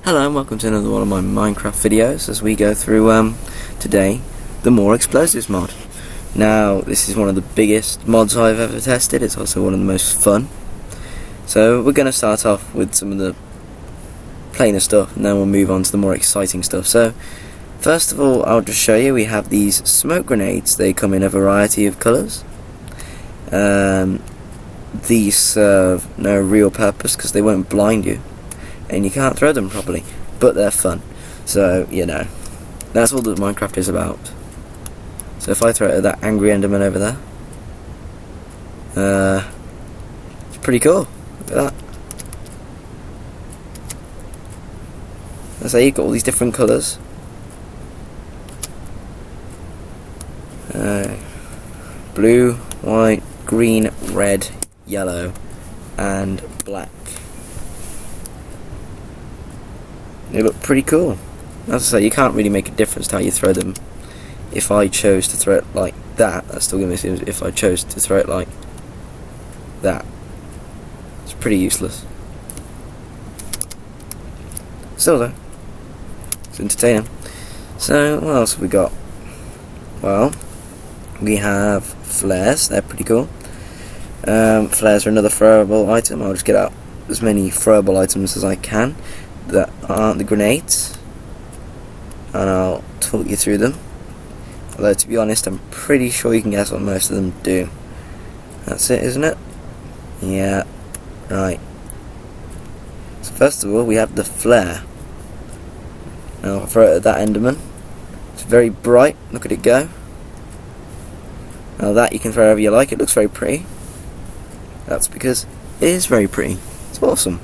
Hello and welcome to another one of my Minecraft videos as we go through today the More Explosives mod. Now this is one of the biggest mods I've ever tested. It's also one of the most fun. So we're going to start off with some of the plainer stuff and then we'll move on to the more exciting stuff. So first of all, I'll just show you we have these smoke grenades. They come in a variety of colours. These serve no real purpose because they won't blind you and you can't throw them properly, but they're fun. So, you know, that's all that Minecraft is about. So if I throw it at that angry Enderman over there, it's pretty cool. Look at that. Let's say you've got all these different colours. Blue, white, green, red, yellow, and black. They look pretty cool. As I say, you can't really make a difference to how you throw them. If I chose to throw it like that, that's still going to be if I chose to throw it like that. It's pretty useless. Still though, it's entertaining. So, what else have we got? Well, we have flares, they're pretty cool. Flares are another throwable item. I'll just get out as many throwable items as I can that aren't the grenades, and I'll talk you through them. Although to be honest, I'm pretty sure you can guess what most of them do. That's it, isn't it? Yeah, right. So first of all, we have the flare. Now I'll throw it at that Enderman. It's very bright, look at it go. Now that you can throw wherever you like, it looks very pretty. That's because it is very pretty. It's awesome.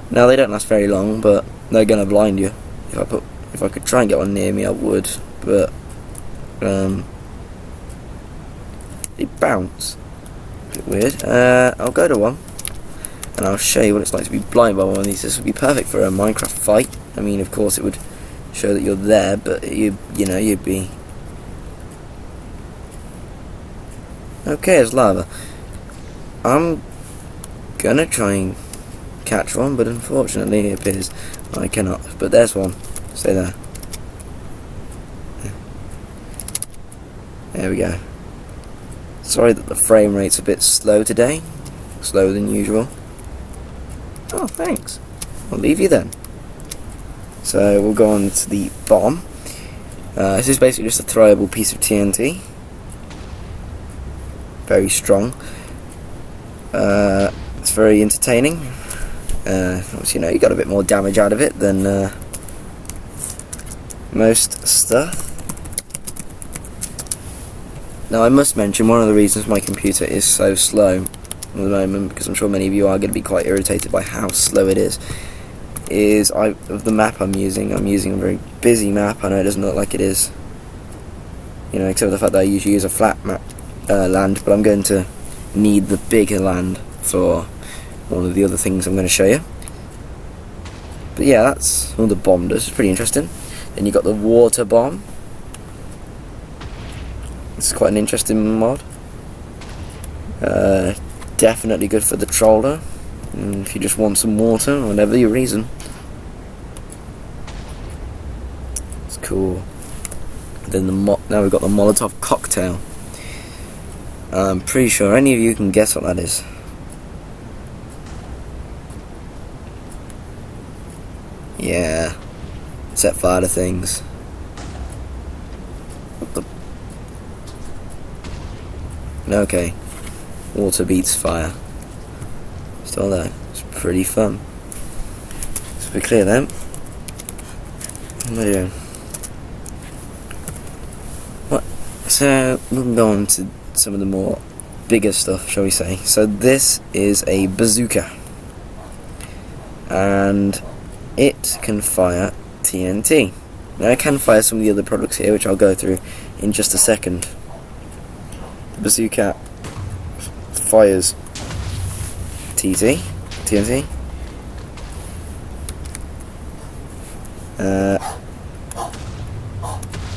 Now they don't last very long, but they're gonna blind you. If I could try and get one near me, I would, but they bounce. A bit weird. I'll go to one, and I'll show you what it's like to be blinded by one of these. This would be perfect for a Minecraft fight. I mean, of course, it would show that you're there, but you'd be okay as lava. I'm gonna try and catch one, but unfortunately it appears I cannot. But there's one. Stay there. There we go. Sorry that the frame rate's a bit slow today. Slower than usual. Oh, thanks. I'll leave you then. So we'll go on to the bomb. This is basically just a throwable piece of TNT. Very strong. It's very entertaining. Obviously, you got a bit more damage out of it than most stuff. Now I must mention one of the reasons my computer is so slow at the moment, because I'm sure many of you are going to be quite irritated by how slow it is of the map I'm using a very busy map. I know it doesn't look like it is, except for the fact that I usually use a flat map land, but I'm going to need the bigger land for one of the other things I'm going to show you. But yeah, that's all the bomb does. It's pretty interesting. Then you got the water bomb. It's quite an interesting mod. Definitely good for the troller, if you just want some water or whatever your reason. It's cool. Then now we've got the Molotov cocktail. I'm pretty sure any of you can guess what that is. Yeah, set fire to things. What the? Okay, water beats fire. Still there. It's pretty fun. So we clear them. What am I doing? What? So we'll go on to some of the more bigger stuff, shall we say. So this is a bazooka, and it can fire TNT. Now it can fire some of the other products here, which I'll go through in just a second. The bazooka fires TNT.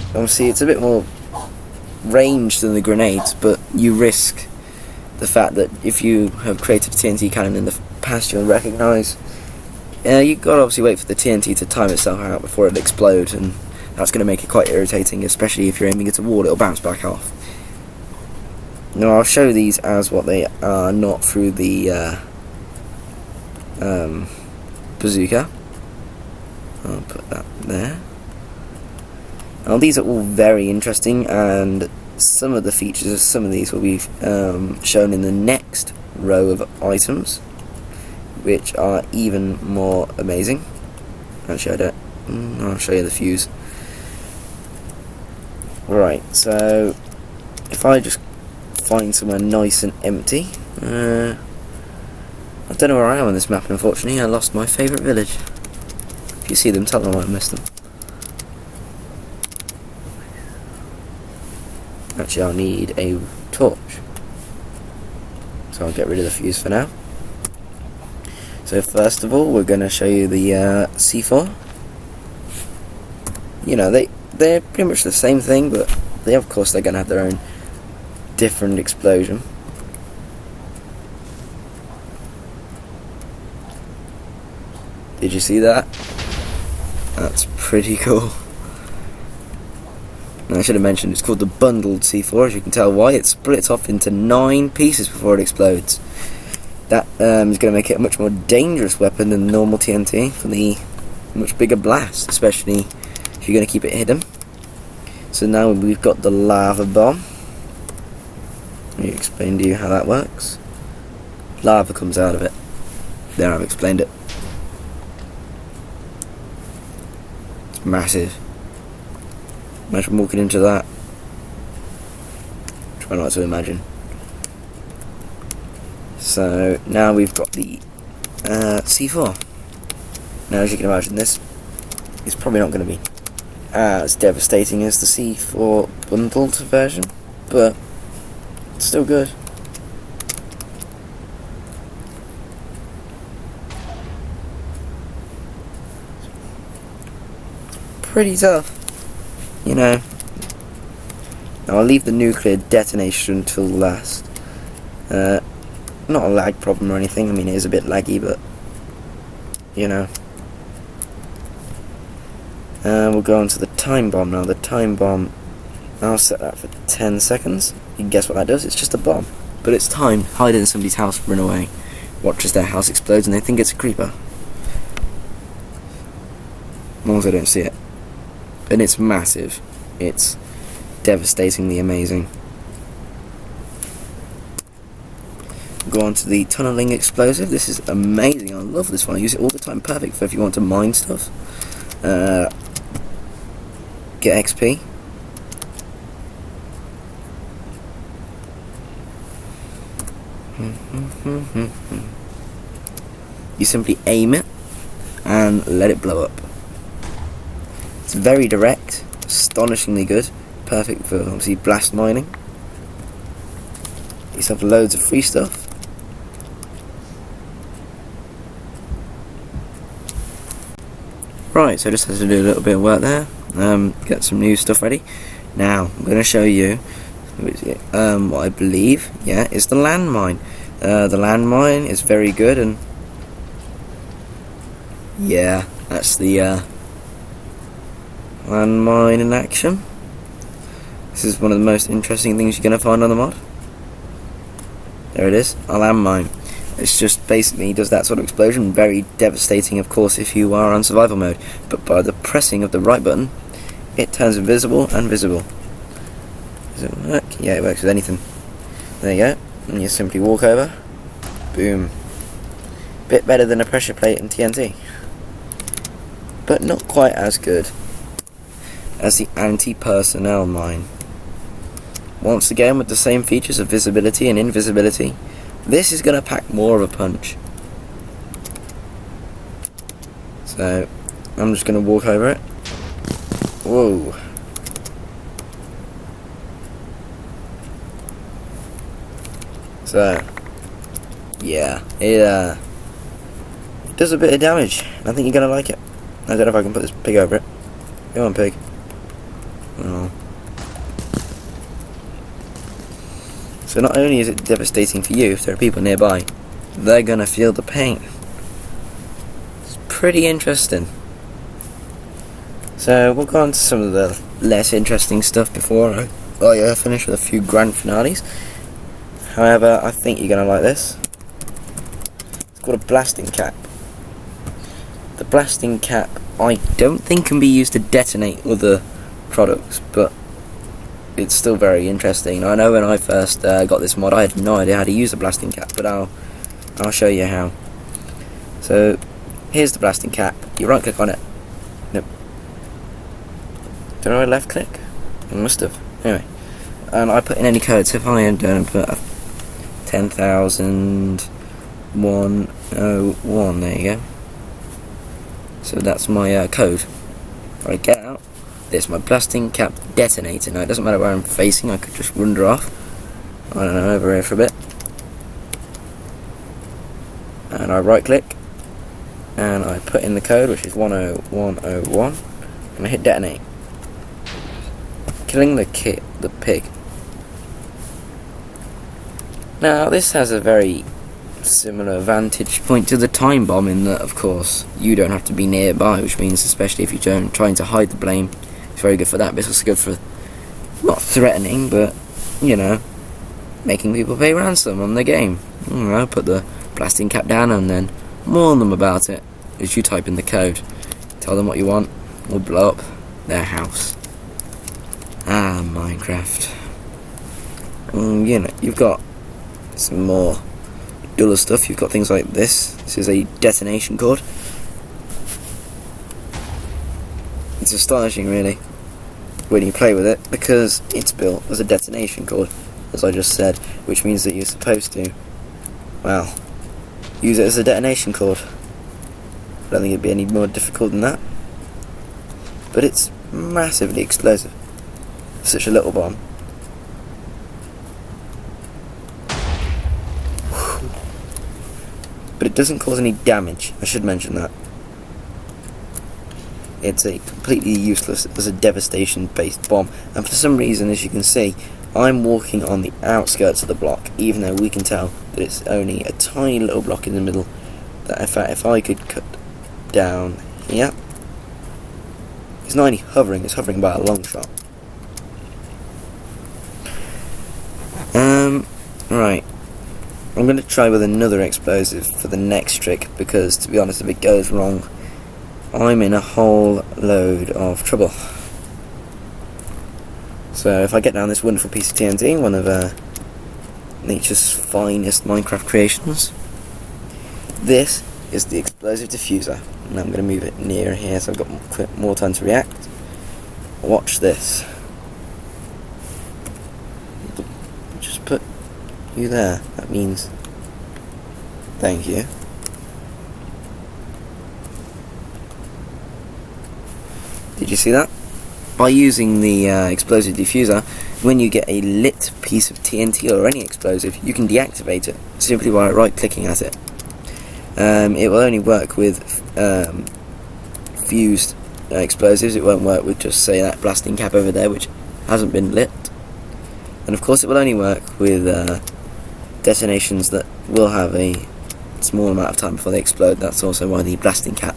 Obviously it's a bit more range than the grenades, but you risk the fact that if you have created a TNT cannon in the past, you'll recognise You've got to obviously wait for the TNT to time itself out before it explodes, and that's going to make it quite irritating, especially if you're aiming at a wall, it'll bounce back off. Now I'll show these as what they are, not through the bazooka. I'll put that there. Now these are all very interesting, and some of the features of some of these will be shown in the next row of items, which are even more amazing. Actually, I'll show you the fuse. Right, so if I just find somewhere nice and empty, I don't know where I am on this map, unfortunately. I lost my favourite village. If you see them, tell them I missed them. Actually, I'll need a torch, so I'll get rid of the fuse for now. So first of all, we're going to show you the C4. You know, they're pretty much the same thing, but of course they're going to have their own different explosion. Did you see that? That's pretty cool. And I should have mentioned it's called the bundled C4, as you can tell why. It splits off into 9 pieces before it explodes. That is going to make it a much more dangerous weapon than normal TNT for the much bigger blast, especially if you're going to keep it hidden. So now we've got the lava bomb. Let me explain to you how that works. Lava comes out of it. There, I've explained it. It's massive. Imagine walking into that. Try not to imagine. So now we've got the C4. Now, as you can imagine, this is probably not going to be as devastating as the C4 bundled version, but it's still good. Pretty tough, you know. Now I'll leave the nuclear detonation until last. Not a lag problem or anything. I mean, it is a bit laggy, but you know. We'll go on to the time bomb now. The time bomb, I'll set that for 10 seconds. You can guess what that does. It's just a bomb, but it's timed. Hide in somebody's house, run away, watch as their house explodes, and they think it's a creeper. As long as I don't see it. And it's massive. It's devastatingly amazing. Go on to the tunneling explosive. This is amazing. I love this one. I use it all the time. Perfect for if you want to mine stuff. Get XP. You simply aim it and let it blow up. It's very direct, astonishingly good, perfect for obviously blast mining. You have loads of free stuff. Right, so I just had to do a little bit of work there, get some new stuff ready. Now, I'm going to show you what I believe, is the landmine. The landmine is very good, and yeah, that's the landmine in action. This is one of the most interesting things you're going to find on the mod. There it is, a landmine. It's just basically does that sort of explosion. Very devastating, of course, if you are on survival mode. But by the pressing of the right button, it turns invisible and visible. Does it work? Yeah, it works with anything. There you go. And you simply walk over. Boom. Bit better than a pressure plate and TNT. But not quite as good as the anti-personnel mine. Once again, with the same features of visibility and invisibility, this is going to pack more of a punch. So, I'm just going to walk over it. Whoa. So, yeah, it does a bit of damage. I think you're going to like it. I don't know if I can put this pig over it. Go on, pig. Oh. So not only is it devastating for you, if there are people nearby, they're gonna feel the pain. It's pretty interesting. So we'll go on to some of the less interesting stuff before I finish with a few grand finales. However, I think you're going to like this. It's called a blasting cap. The blasting cap I don't think can be used to detonate other products, but it's still very interesting. I know when I first got this mod I had no idea how to use the blasting cap, but I'll show you how. So here's the blasting cap. You right click on it. Nope. Did I left click? I must have. Anyway, and I put in any code. So if I end and put 10,101, there you go. So that's my code. If I get out, there's my blasting cap detonator. Now it doesn't matter where I'm facing, I could just wander off. I don't know, over here for a bit. And I right click, and I put in the code, which is 10101, and I hit detonate. Killing the pig. Now this has a very similar vantage point to the time bomb in that, of course, you don't have to be nearby, which means especially if you're trying to hide the blame, it's very good for that. But it's also good for not threatening, but you know, making people pay ransom on the game. You know, put the blasting cap down and then warn them about it as you type in the code. Tell them what you want, or blow up their house. Ah, Minecraft. You know, you've got some more duller stuff. You've got things like this. This is a detonation cord. It's astonishing, really, when you play with it, because it's built as a detonation cord, as I just said, which means that you're supposed to, well, use it as a detonation cord. I don't think it'd be any more difficult than that. But it's massively explosive. Such a little bomb. But it doesn't cause any damage. I should mention that. It's a completely useless as a devastation-based bomb. And for some reason, as you can see, I'm walking on the outskirts of the block, even though we can tell that it's only a tiny little block in the middle. That in fact, if I could cut down here, it's not only hovering, it's hovering by a long shot. Right. I'm going to try with another explosive for the next trick, because to be honest, if it goes wrong, I'm in a whole load of trouble. So if I get down this wonderful piece of TNT, one of nature's finest Minecraft creations, this is the explosive diffuser. And I'm going to move it near here so I've got more time to react. Watch this. Just put you there. That means thank you. Did you see that? By using the explosive diffuser, when you get a lit piece of TNT or any explosive, you can deactivate it simply by right clicking at it. It will only work with fused explosives. It won't work with just, say, that blasting cap over there, which hasn't been lit. And of course it will only work with detonations that will have a small amount of time before they explode. That's also why the blasting cap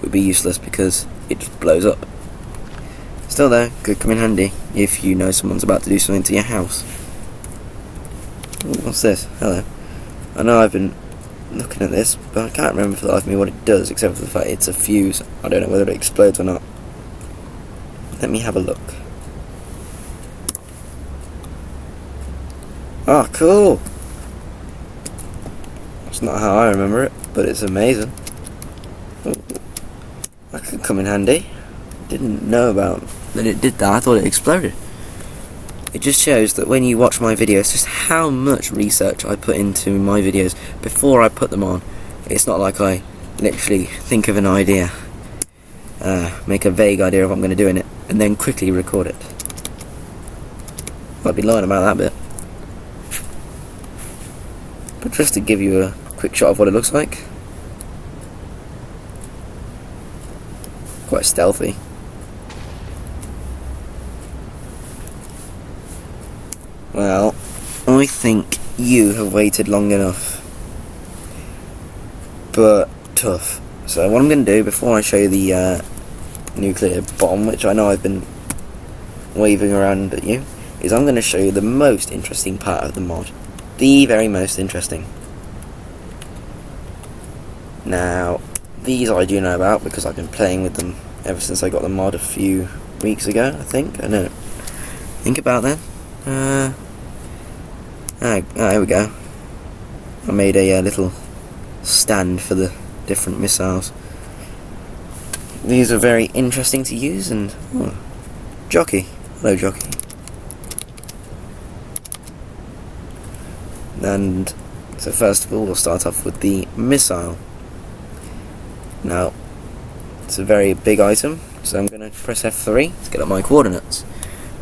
would be useless, because it just blows up. Still though, could come in handy if you know someone's about to do something to your house. Ooh, what's this? Hello. I know I've been looking at this, but I can't remember for the life of me what it does, except for the fact it's a fuse. I don't know whether it explodes or not. Let me have a look. Oh, cool! That's not how I remember it, but it's amazing. Ooh, that could come in handy. Didn't know about that it did that. I thought it exploded. It just shows that when you watch my videos, just how much research I put into my videos before I put them on. It's not like I literally think of an idea, make a vague idea of what I'm going to do in it, and then quickly record it. I'd be lying about that bit. But just to give you a quick shot of what it looks like. Quite stealthy. Well, I think you have waited long enough. But tough. So what I'm going to do before I show you the nuclear bomb, which I know I've been waving around at you, is I'm going to show you the most interesting part of the mod. The very most interesting. Now, these I do know about because I've been playing with them ever since I got the mod a few weeks ago, I think. I know. Think about that. Here we go. I made a little stand for the different missiles. These are very interesting to use, and Jockey. Hello, Jockey. And so first of all, we'll start off with the missile. Now, it's a very big item, so I'm going to press F3 to get up my coordinates.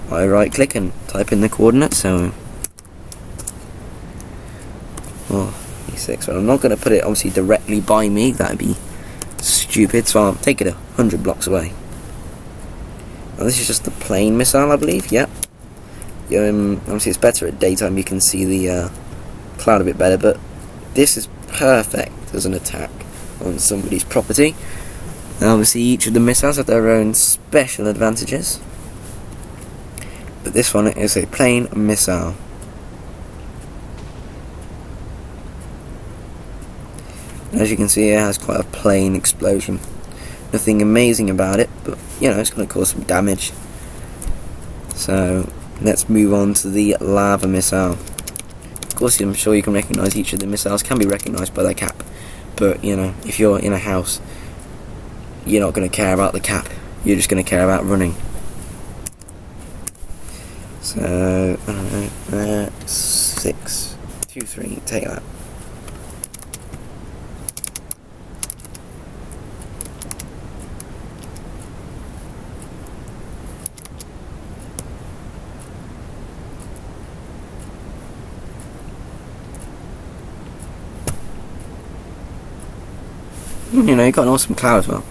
I right click and type in the coordinates, so E6, but I'm not going to put it obviously directly by me, that would be stupid, so I'll take it 100 blocks away. Now this is just the plain missile, I believe, yep. Obviously it's better at daytime, you can see the cloud a bit better, but this is perfect as an attack on somebody's property. And obviously each of the missiles have their own special advantages, but this one is a plain missile. As you can see, it has quite a plain explosion. Nothing amazing about it, but you know, it's going to cause some damage. So let's move on to the lava missile. Of course, I'm sure you can recognise each of the missiles can be recognised by their cap, but you know, if you're in a house, you're not going to care about the cap. You're just going to care about running. So 6, 2, 3. Take that. You know, you've got an awesome cloud as well.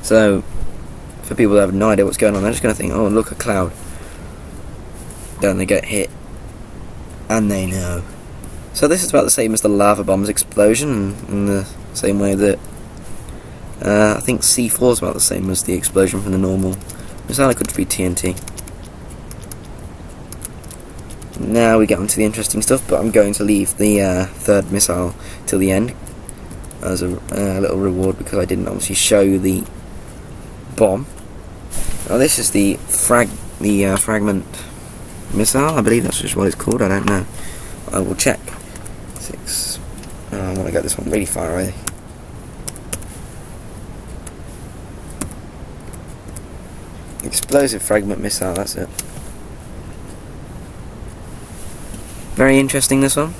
So, for people that have no idea what's going on, they're just going to think, oh, look, a cloud. Then they get hit, and they know. So this is about the same as the lava bomb's explosion, in the same way that I think C4 is about the same as the explosion from the normal missile. It could be TNT. Now we get onto the interesting stuff, but I'm going to leave the third missile till the end as a little reward, because I didn't obviously show the bomb. Now this is the fragment missile, I believe that's just what it's called, I don't know. I will check. 6. I want to get this one really far away. Explosive fragment missile, that's it. Very interesting, this one.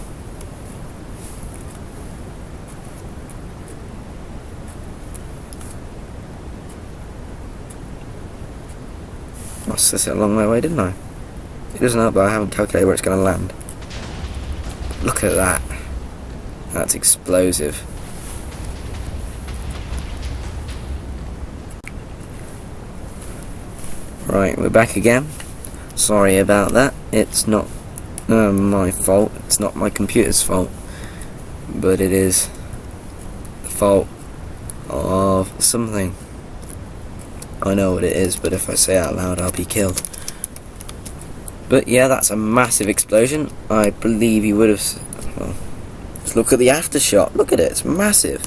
I set it a long way, didn't I? It doesn't help that I haven't calculated where it's going to land. Look at that. That's explosive. Right, we're back again. Sorry about that. It's not my fault. It's not my computer's fault. But it is the fault of something. I know what it is, but if I say it out loud, I'll be killed. But yeah, that's a massive explosion. I believe you would have... Well, just look at the aftershock. Look at it, it's massive.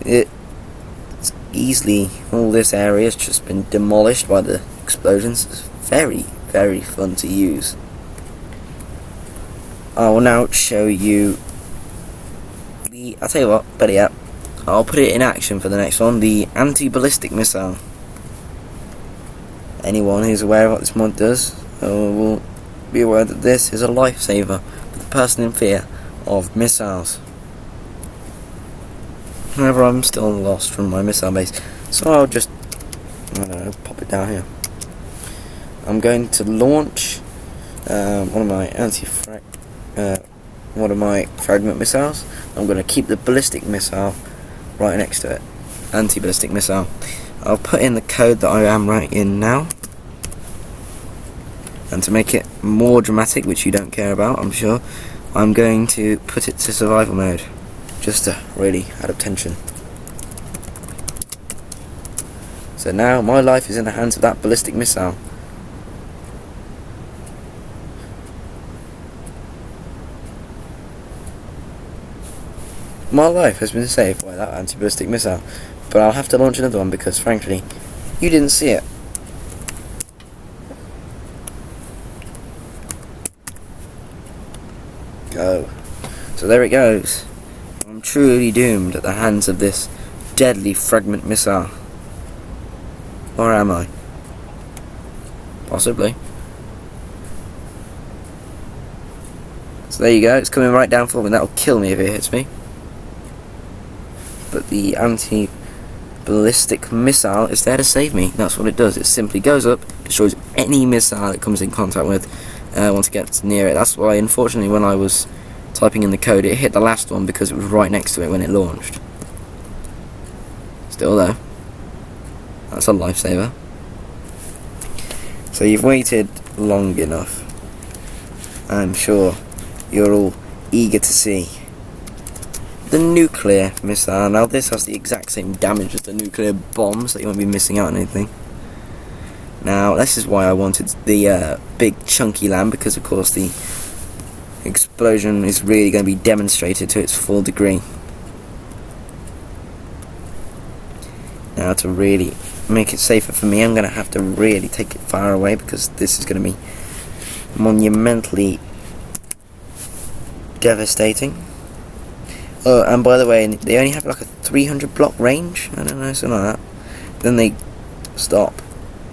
It's easily... All this area has just been demolished by the explosions. It's very, very fun to use. I will now show you the... I'll tell you what, better yet, I'll put it in action for the next one, the anti-ballistic missile. Anyone who's aware of what this mod does will be aware that this is a lifesaver for the person in fear of missiles. However, I'm still lost from my missile base, so I'll just, I don't know, pop it down here. I'm going to launch one of my fragment missiles. I'm going to keep the ballistic missile right next to it. Anti-ballistic missile. I'll put in the code that I am writing now. And to make it more dramatic, which you don't care about, I'm sure, I'm going to put it to survival mode, just to really add up tension. So now my life is in the hands of that ballistic missile. My life has been saved by that anti-ballistic missile, but I'll have to launch another one because, frankly, you didn't see it. Go. So there it goes. I'm truly doomed at the hands of this deadly fragment missile. Or am I? Possibly. So there you go, it's coming right down for me. That'll kill me if it hits me. But the anti-ballistic missile is there to save me. That's what it does. It simply goes up, destroys any missile it comes in contact with once it gets near it. That's why, unfortunately, when I was typing in the code, it hit the last one because it was right next to it when it launched. Still though, that's a lifesaver. So you've waited long enough. I'm sure you're all eager to see the nuclear missile. Now this has the exact same damage as the nuclear bomb, so you won't be missing out on anything. Now this is why I wanted the big chunky lamb, because of course the explosion is really going to be demonstrated to its full degree. Now to really make it safer for me, I'm going to have to really take it far away, because this is going to be monumentally devastating. Oh, and by the way, they only have like a 300 block range, I don't know, something like that. Then they stop.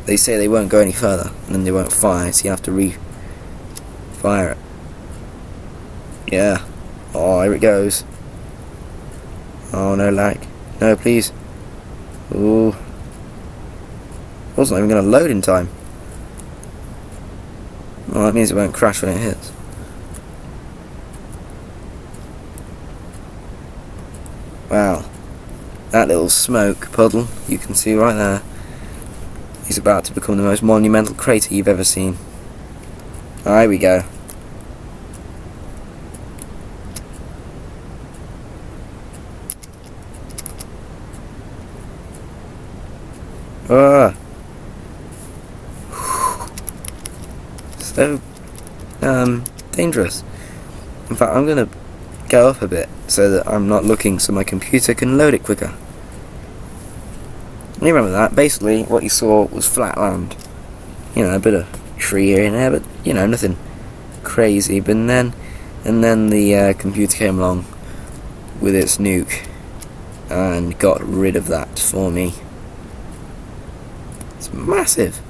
They say they won't go any further, and then they won't fire, so you have to re-fire it. Yeah. Oh, here it goes. Oh, no lag. No, please. Ooh. It wasn't even going to load in time. Well, that means it won't crash when it hits. Wow, that little smoke puddle you can see right there is about to become the most monumental crater you've ever seen. Oh, here we go. Ah, so dangerous. In fact, I'm gonna go up a bit so that I'm not looking, so my computer can load it quicker. You remember that? Basically, what you saw was flat land. You know, a bit of tree here and there, but you know, nothing crazy. But then the computer came along with its nuke and got rid of that for me. It's massive.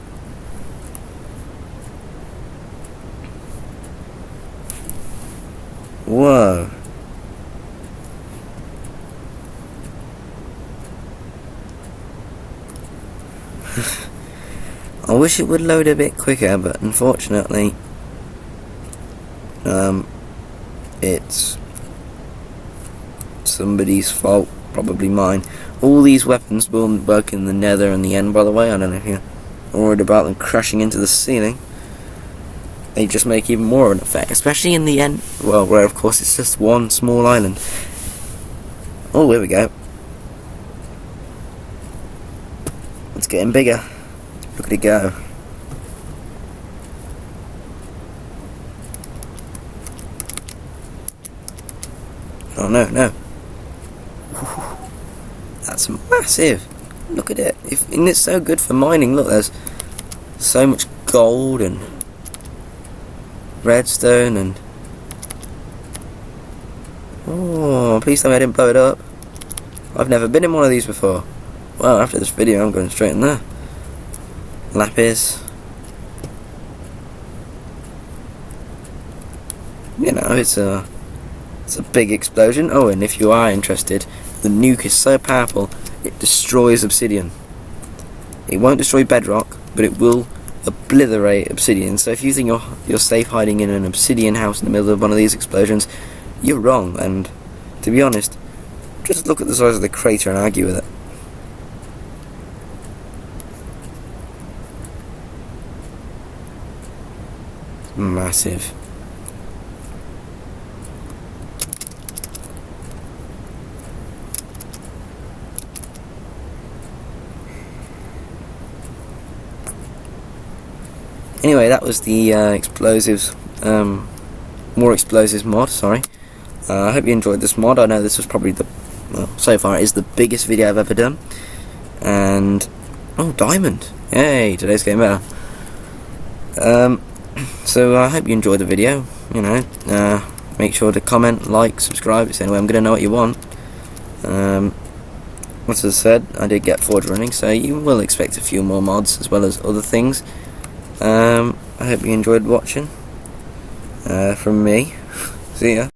Whoa. I wish it would load a bit quicker, but unfortunately it's somebody's fault, probably mine. All these weapons will work in the nether and the end, by the way. I don't know if you're worried about them crashing into the ceiling. They just make even more of an effect, especially in the end, well, where of course it's just one small island. Oh, here we go. It's getting bigger. Look at it go. Oh no, no. That's massive. Look at it. And it's so good for mining. Look, there's so much gold and redstone and... Oh, please tell me I didn't blow it up. I've never been in one of these before. Well, after this video I'm going straight in there. Lapis. You know, it's a big explosion. Oh, and if you are interested, the nuke is so powerful it destroys obsidian. It won't destroy bedrock, but it will obliterate obsidian. So if you think you're safe hiding in an obsidian house in the middle of one of these explosions, you're wrong. And to be honest, just look at the size of the crater and argue with it. Massive. Anyway, that was the explosives, more explosives mod. Sorry. I hope you enjoyed this mod. I know this was probably well, so far it is the biggest video I've ever done. And oh, diamond! Yay! Today's getting better. So I hope you enjoyed the video. You know, make sure to comment, like, subscribe. It's the only way I'm going to know what you want. As I said, I did get Forge running, so you will expect a few more mods as well as other things. I hope you enjoyed watching from me. See ya.